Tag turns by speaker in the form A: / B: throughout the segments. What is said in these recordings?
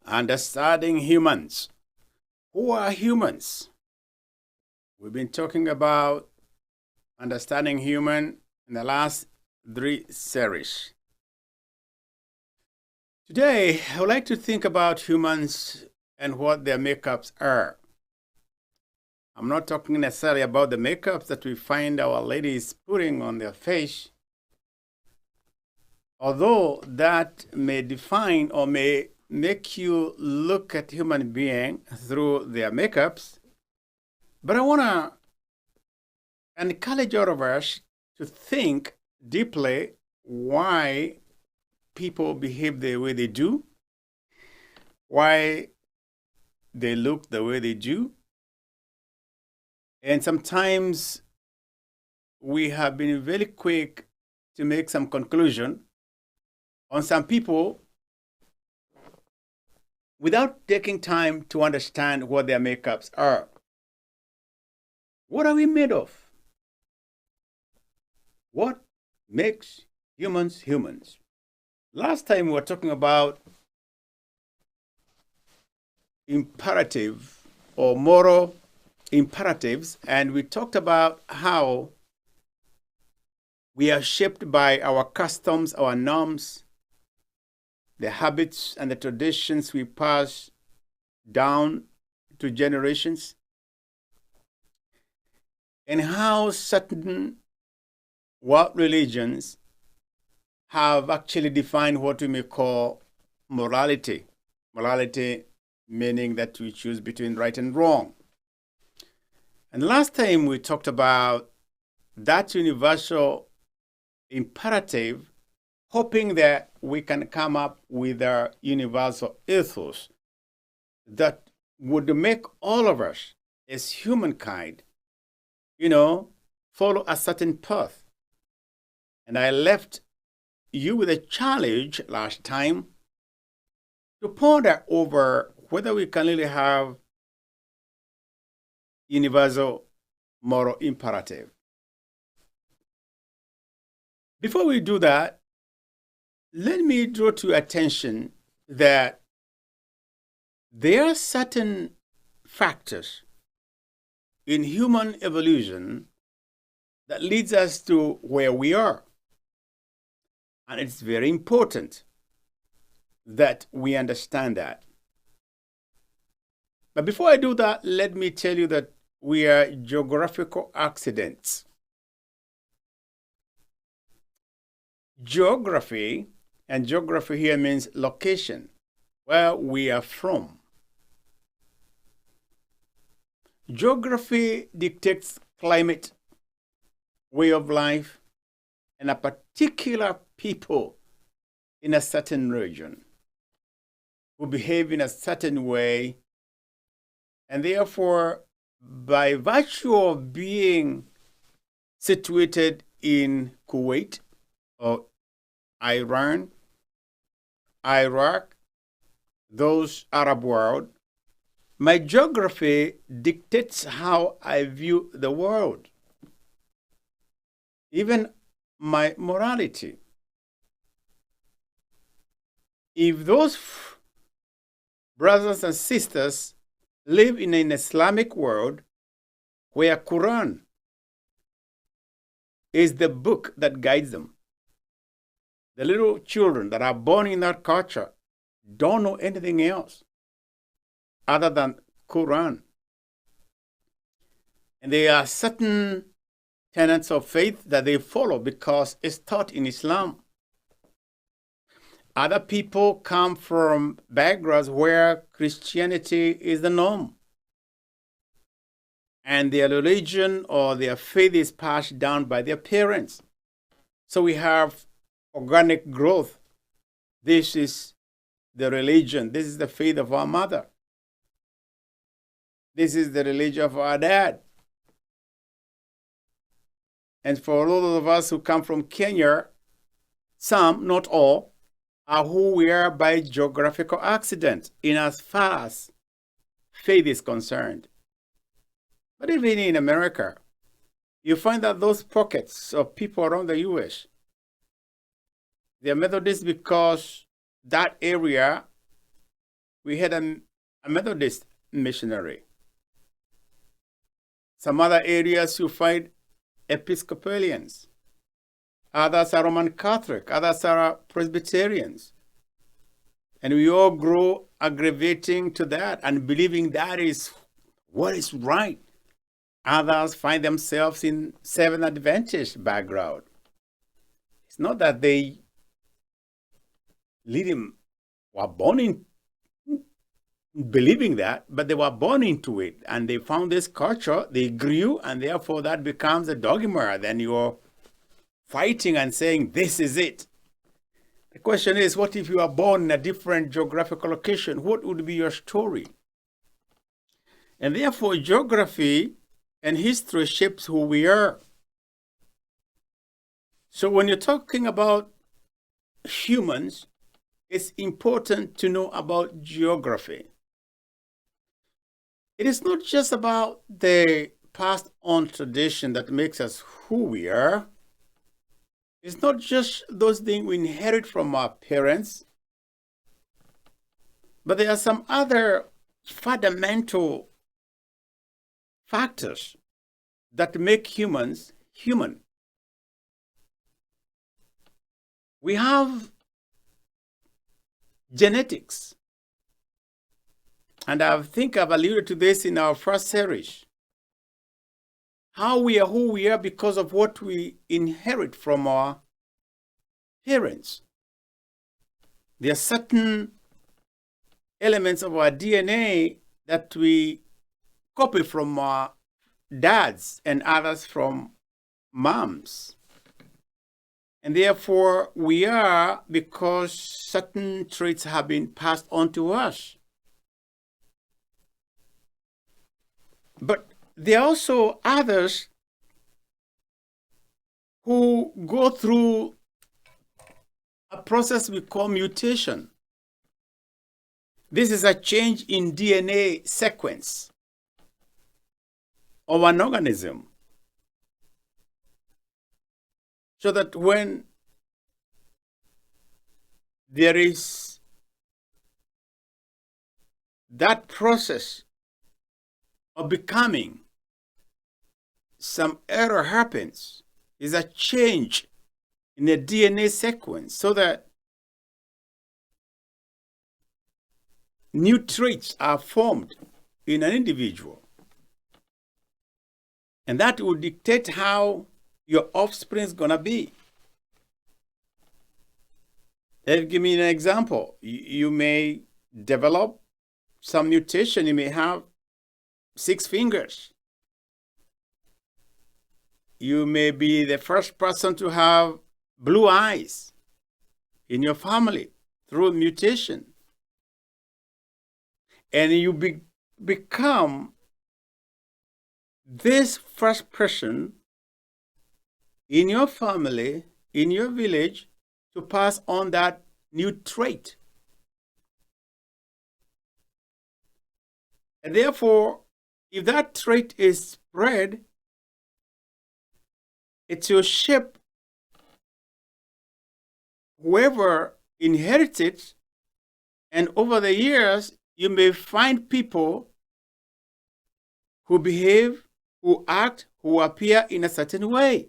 A: Understanding humans. Who are humans? We've been talking about understanding human in the last three series. Today, I would like to think about humans and what their makeups are. I'm not talking necessarily about the makeups that we find our ladies putting on their face, although that may define or may make you look at human being through their makeups. But I want to encourage all of us to think deeply why people behave the way they do, why they look the way they do. And sometimes we have been very quick to make some conclusion on some people without taking time to understand what their makeups are. What are we made of? What makes humans humans? Last time we were talking about imperative or moral imperatives, and we talked about how we are shaped by our customs, our norms, the habits and the traditions we pass down to generations, and how certain world religions have actually defined what we may call morality. Morality meaning that we choose between right and wrong. And last time we talked about that universal imperative, hoping that we can come up with a universal ethos that would make all of us as humankind, follow a certain path. And I left you with a challenge last time to ponder over whether we can really have universal moral imperative. Before we do that, let me draw to your attention that there are certain factors in human evolution that leads us to where we are. And it's very important that we understand that. But before I do that, let me tell you that we are geographical accidents. Geography, and geography here means location, where we are from. Geography dictates climate, way of life, and a particular people in a certain region who behave in a certain way, and therefore, by virtue of being situated in Kuwait or Iran, Iraq, those Arab world, my geography dictates how I view the world, even my morality. If those brothers and sisters live in an Islamic world where Quran is the book that guides them, the little children that are born in that culture don't know anything else other than Quran. And there are certain tenets of faith that they follow because it's taught in Islam. Other people come from backgrounds where Christianity is the norm, and their religion or their faith is passed down by their parents. So we have organic growth. This is the religion. This is the faith of our mother. This is the religion of our dad. And for those of us who come from Kenya, some, not all, are who we are by geographical accident in as far as faith is concerned. But even in America, you find that those pockets of people around the US, they're Methodists because that area we had a Methodist missionary. Some other areas you find Episcopalians. Others are Roman Catholic. Others are Presbyterians. And we all grow aggravating to that and believing that is what is right. Others find themselves in Seventh Adventist background. It's not that they were born in believing that, but they were born into it and they found this culture, they grew, and therefore that becomes a dogma. Then you're fighting and saying, this is it. The question is, what if you are born in a different geographical location? What would be your story? And therefore, geography and history shapes who we are. So when you're talking about humans, it's important to know about geography. It is not just about the passed on tradition that makes us who we are. It's not just those things we inherit from our parents, but there are some other fundamental factors that make humans human. We have genetics. And I think I've alluded to this in our first series. How we are who we are because of what we inherit from our parents. There are certain elements of our DNA that we copy from our dads and others from moms. And therefore, we are because certain traits have been passed on to us. But there are also others who go through a process we call mutation. This is a change in DNA sequence of an organism. So that when there is that process of becoming, some error happens, is a change in the DNA sequence so that new traits are formed in an individual. And that will dictate how your offspring is going to be. Give me an example. You may develop some mutation. You may have 6 fingers. You may be the first person to have blue eyes in your family through mutation. And you become this first person in your family, in your village, to pass on that new trait. And therefore, if that trait is spread, it will shape whoever inherits it. And over the years, you may find people who behave, who act, who appear in a certain way.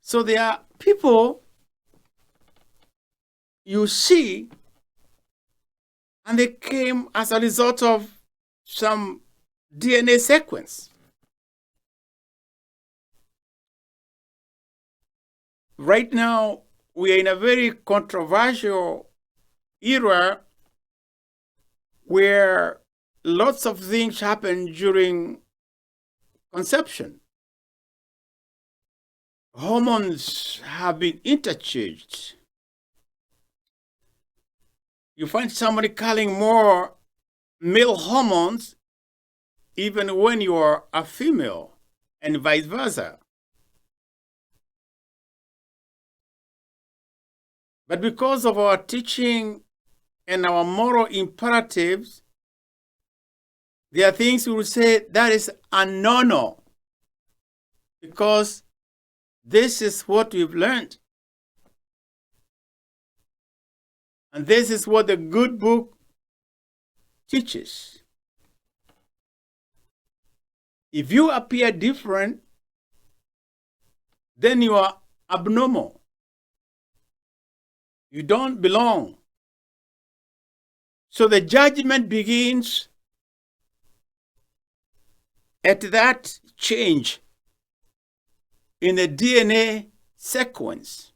A: So there are people you see, and they came as a result of some DNA sequence. Right now, we are in a very controversial era where lots of things happen during conception. Hormones have been interchanged. You find somebody calling more male hormones even when you are a female, and vice versa. But because of our teaching and our moral imperatives, there are things we will say that is a no-no, because this is what we've learned. And this is what the good book teaches. If you appear different, then you are abnormal. You don't belong. So the judgment begins at that change in the DNA sequence.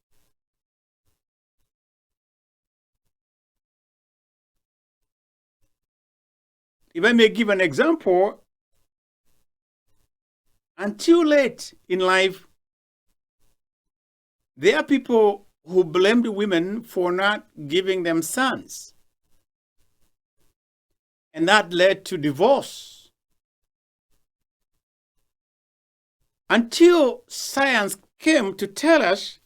A: If I may give an example, until late in life, there are people who blamed women for not giving them sons. And that led to divorce. Until science came to tell us,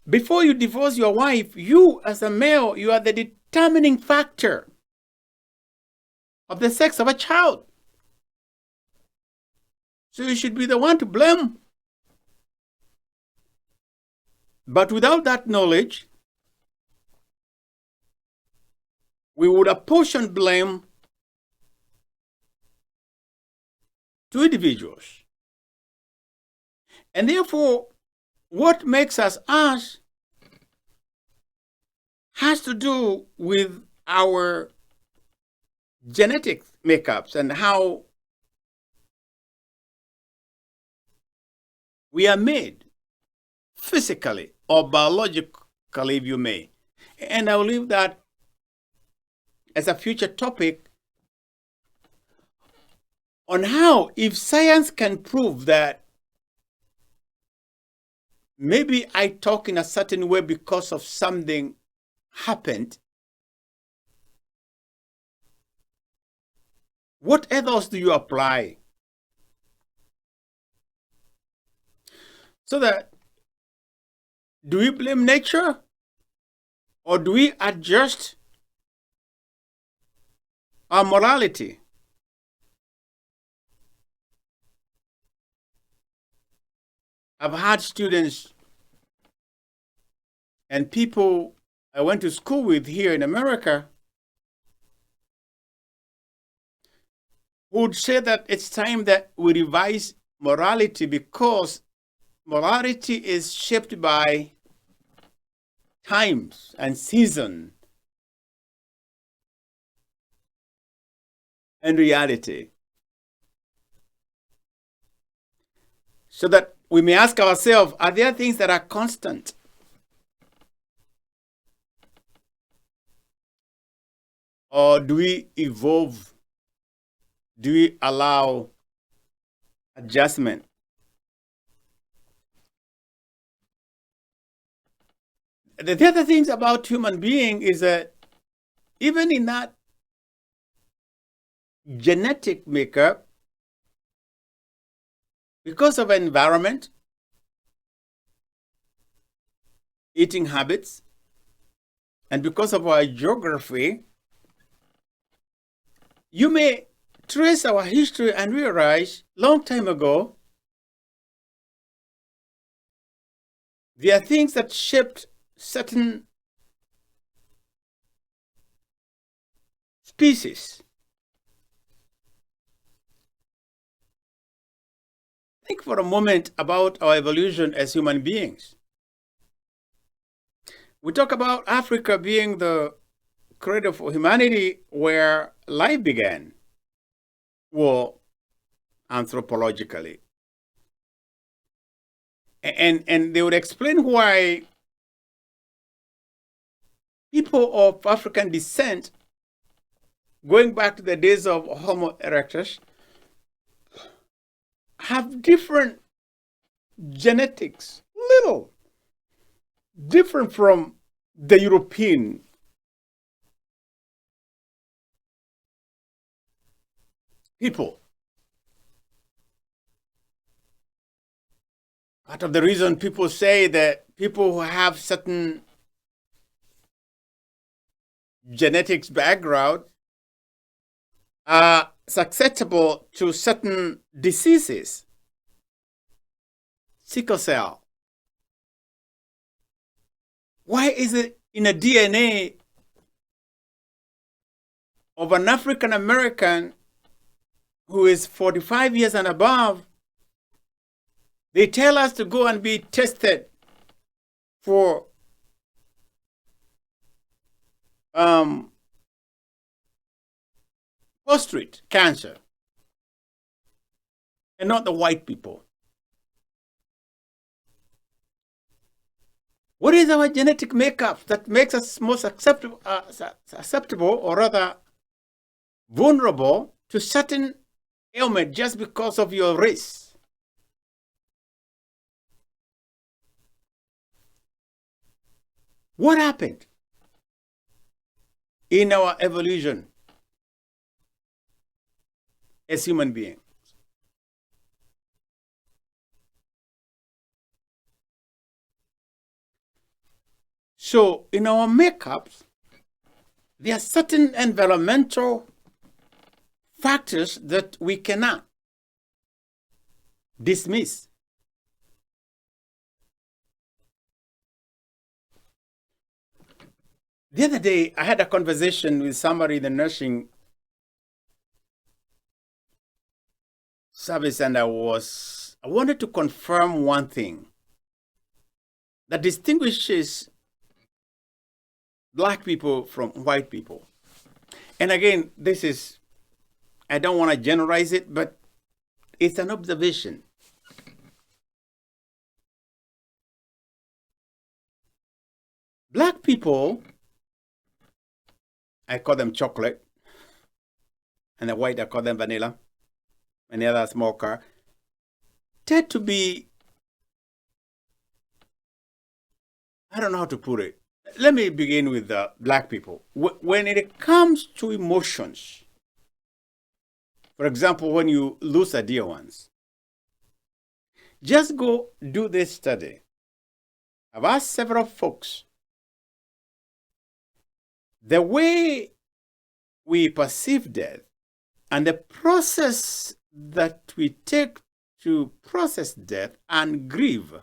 A: before you divorce your wife, you as a male, you are the determining factor of the sex of a child. So you should be the one to blame. But without that knowledge, we would apportion blame to individuals. And therefore, what makes us us has to do with our genetic makeups and how we are made physically or biologically, if you may. And I'll leave that as a future topic on how, if science can prove that maybe I talk in a certain way because of something happened, what ethos do you apply? So that, do we blame nature or do we adjust our morality? I've had students and people I went to school with here in America who would say that it's time that we revise morality because morality is shaped by times and season and reality. So that we may ask ourselves, are there things that are constant? Or do we evolve? Do we allow adjustment? The other things about human being is that even in that genetic makeup, because of environment, eating habits, and because of our geography, you may trace our history and realize long time ago, there are things that shaped certain species. Think for a moment about our evolution as human beings. We talk about Africa being the cradle for humanity where life began, well, anthropologically. And they would explain why people of African descent, going back to the days of Homo erectus, have different genetics, little different from the European people. Part of the reason people say that people who have certain genetics background are susceptible to certain diseases. Sickle cell. Why is it in a DNA of an African American who is 45 years and above, they tell us to go and be tested for prostate cancer, and not the white people. What is our genetic makeup that makes us most susceptible, or rather vulnerable to certain ailment just because of your race? What happened in our evolution as human beings? So in our makeups, there are certain environmental factors that we cannot dismiss. The other day, I had a conversation with somebody in the nursing service, and I wanted to confirm one thing that distinguishes black people from white people. And again, I don't want to generalize it, but it's an observation. Black people, I call them chocolate, and the white, I call them vanilla, and the other smoker, tend to be, I don't know how to put it. Let me begin with black people. When it comes to emotions, for example, when you lose a dear ones, just go do this study. I've asked several folks, the way we perceive death and the process that we take to process death and grieve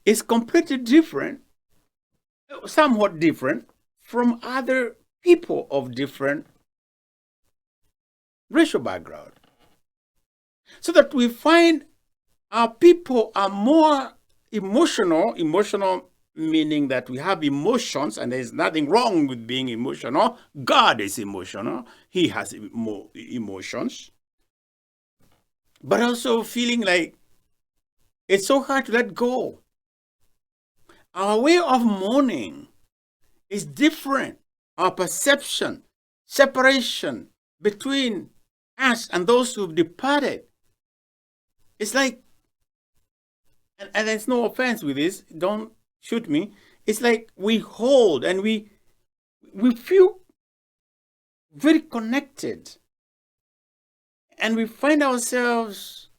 A: is completely different, somewhat different from other people of different racial background. So that we find our people are more emotional meaning that we have emotions, and there's nothing wrong with being emotional. God is emotional. He has emotions. But also feeling like it's so hard to let go. Our way of mourning is different. Our perception, separation between us and those who've departed. It's like, and there's no offense with this, don't shoot me. It's like we hold and we feel very connected. And we find ourselves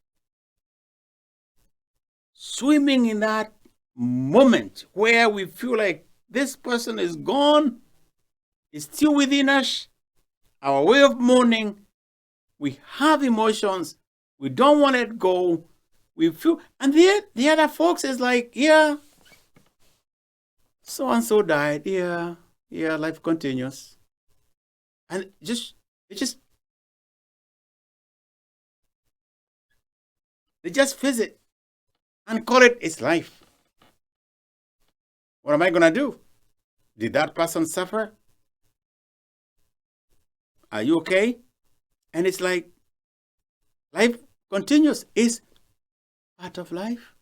A: swimming in that moment where we feel like this person is gone, is still within us, our way of mourning, we have emotions, we don't want to let go, we feel, and the other folks is like, yeah, so and so died, yeah, life continues. And it just they just visit and call it its life. What am I gonna do? Did that person suffer? Are you okay? And it's like life continues. It's part of life.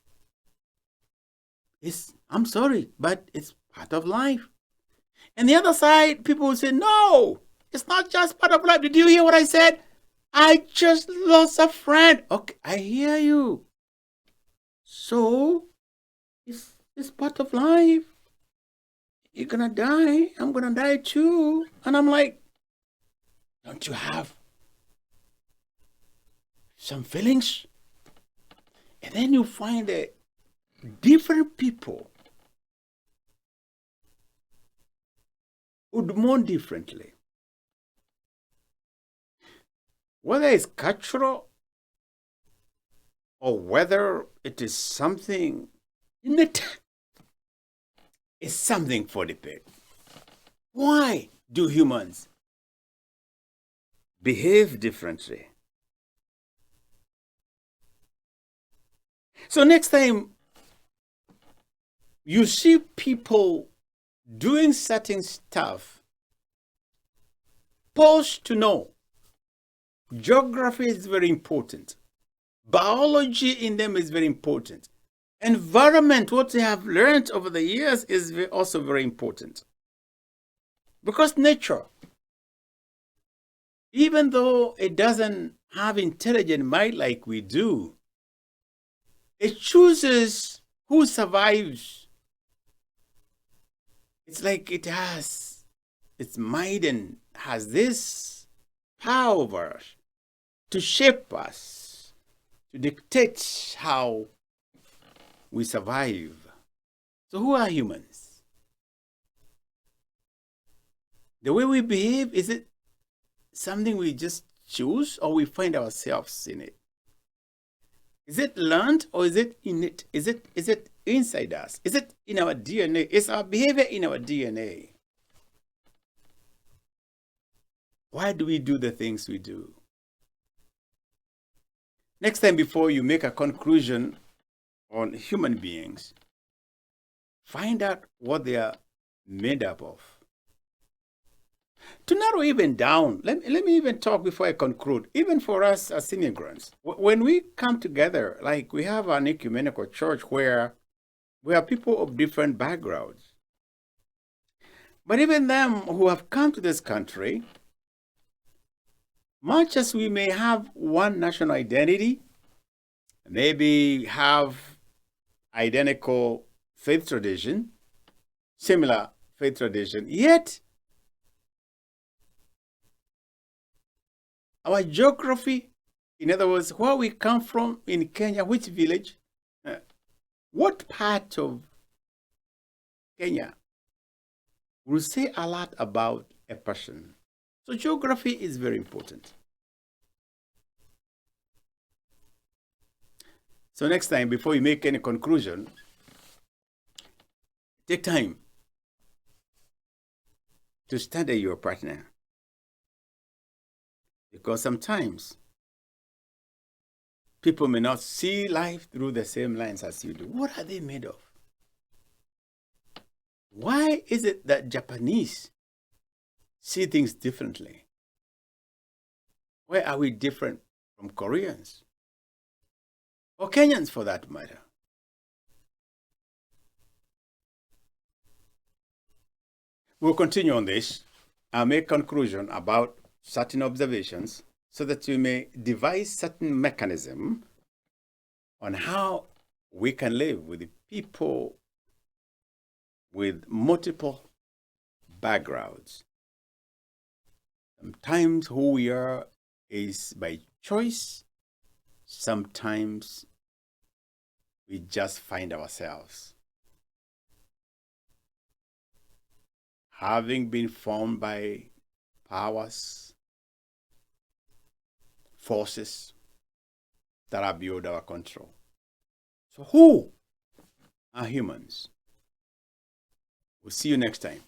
A: I'm sorry, but it's part of life. And the other side, people will say, no, it's not just part of life. Did you hear what I said? I just lost a friend. Okay, I hear you. So, it's part of life. You're gonna die. I'm gonna die too. And I'm like, don't you have some feelings? And then you find that different people would mourn differently. Whether it's cultural or whether it is something innate is something for debate. Why do humans behave differently? So next time you see people doing certain stuff, pause to know geography is very important. Biology in them is very important. Environment, what they have learned over the years, is also very important. Because nature, even though it doesn't have intelligent mind like we do, it chooses who survives. It's like it has its mind and has this power to shape us, to dictate how we survive. So who are humans? The way we behave, is it something we just choose or we find ourselves in it? Is it learned or is it innate? Is it inside us? Is it in our DNA? Is our behavior in our DNA? Why do we do the things we do? Next time, before you make a conclusion on human beings, find out what they are made up of. To narrow even down, let me even talk before I conclude. Even for us as immigrants, when we come together, like we have an ecumenical church where we are people of different backgrounds. But even them who have come to this country, much as we may have one national identity, maybe have identical faith tradition, similar faith tradition, yet our geography, in other words, where we come from in Kenya, which village, what part of Kenya will say a lot about a person. So geography is very important. So next time, before you make any conclusion, take time to study your partner. Because sometimes people may not see life through the same lens as you do. What are they made of? Why is it that Japanese see things differently? Why are we different from Koreans? Or Kenyans for that matter? We'll continue on this. I'll make conclusion about certain observations so that you may devise certain mechanism on how we can live with people with multiple backgrounds. Sometimes who we are is by choice. Sometimes we just find ourselves having been formed by powers, forces that are beyond our control. So who are humans? We'll see you next time.